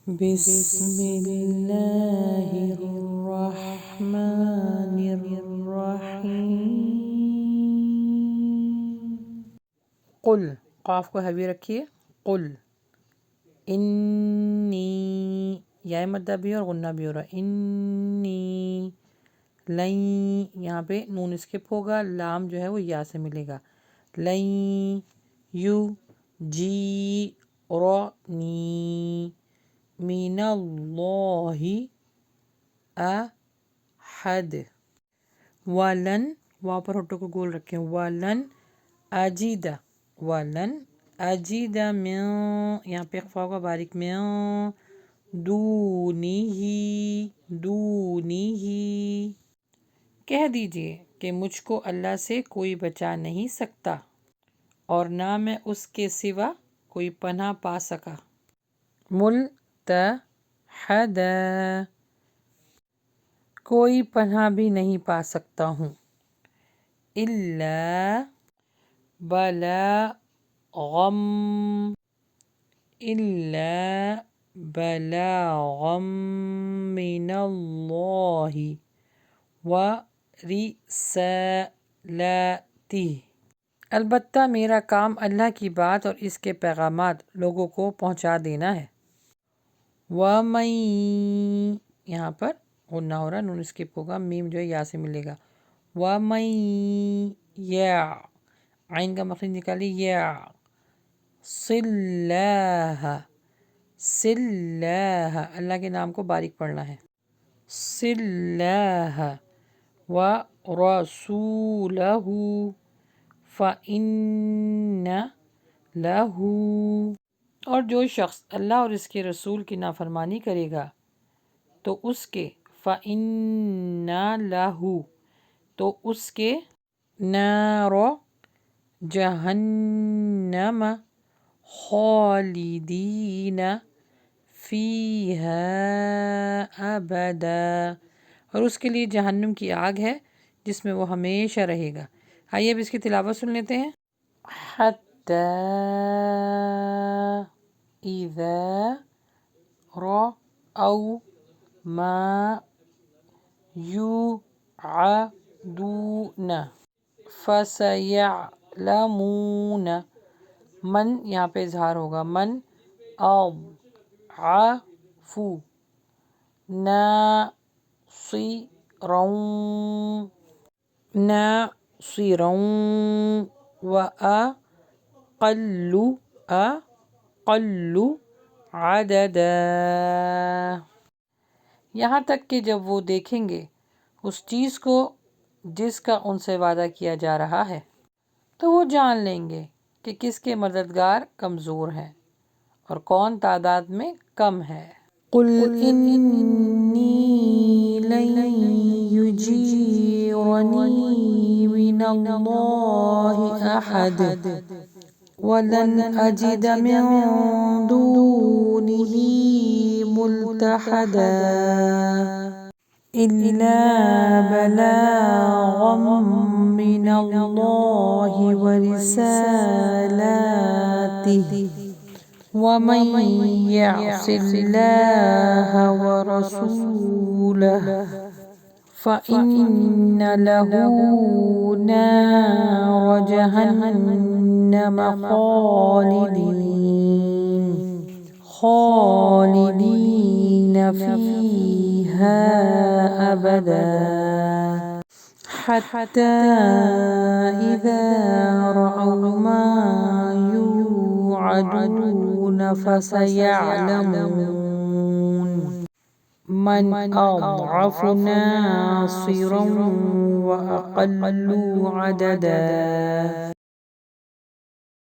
بسم اللہ الرحمن الرحیم۔ قل، قاف کو ہیوی رکھیے، قل، انی، یا مدہ بھی اور غنہ بھی ہو رہا، انی، لن، یہاں پہ نون اسکپ ہوگا، لام جو ہے وہ یا سے ملے گا، لن یو جی رنی من اللہ احد، ولن، واو پر ہوٹو کو گول رکھیں، ولن اجید، ولن اجید من، یہاں پہ اخفا ہوگا باریک، من دونی ہی، کہہ دیجئے کہ مجھ کو اللہ سے کوئی بچا نہیں سکتا اور نہ میں اس کے سوا کوئی پناہ پا سکا، ملتحدا، کوئی پناہ بھی نہیں پا سکتا ہوں، الا بلاغم، الا بلاغم من اللہ ورسالتہ، البتہ میرا کام اللہ کی بات اور اس کے پیغامات لوگوں کو پہنچا دینا ہے، وَمَن، یہاں پر غنہ ہو رہا، نون اسکپ ہوگا، میم جو ہے یا سے ملے گا، وَمَن یا، عین کا مخرج نکالی، یا صلّاہ، صلّاہ، اللہ کے نام کو باریک پڑھنا ہے، صلّاہ وَرَسُولَہُ فَإِنَّ لَہُ، اور جو شخص اللہ اور اس کے رسول کی نافرمانی کرے گا تو اس کے، فَإِنَّ لَہُ، تو اس کے، نَارَ جہنم خالدین فیہا ابدا، اور اس کے لیے جہنم کی آگ ہے جس میں وہ ہمیشہ رہے گا۔ آئیے اب اس کی تلاوت سن لیتے ہیں، حتی اذا رأوا ما یوعدون فسیعلمون، من یہاں پہ اظہار ہوگا، من اضعف ناصرا، ناصرا وأقل عددا، یہاں تک کہ جب وہ دیکھیں گے اس چیز کو جس کا ان سے وعدہ کیا جا رہا ہے تو وہ جان لیں گے کہ کس کے مددگار کمزور ہیں اور کون تعداد میں کم ہے۔ قل انی لن یجیرنی من اللہ احد ولن اجد من دونہ ملتحدا الا بلاغا من اللہ ورسالاتہ ومن یعص اللہ ورسولہ فإن له نار جہنم خالدین فیہا ابدا حتی اذا رأوا ما یوعدون فسیعلمون من اضعف ناصرا وأقل عددا۔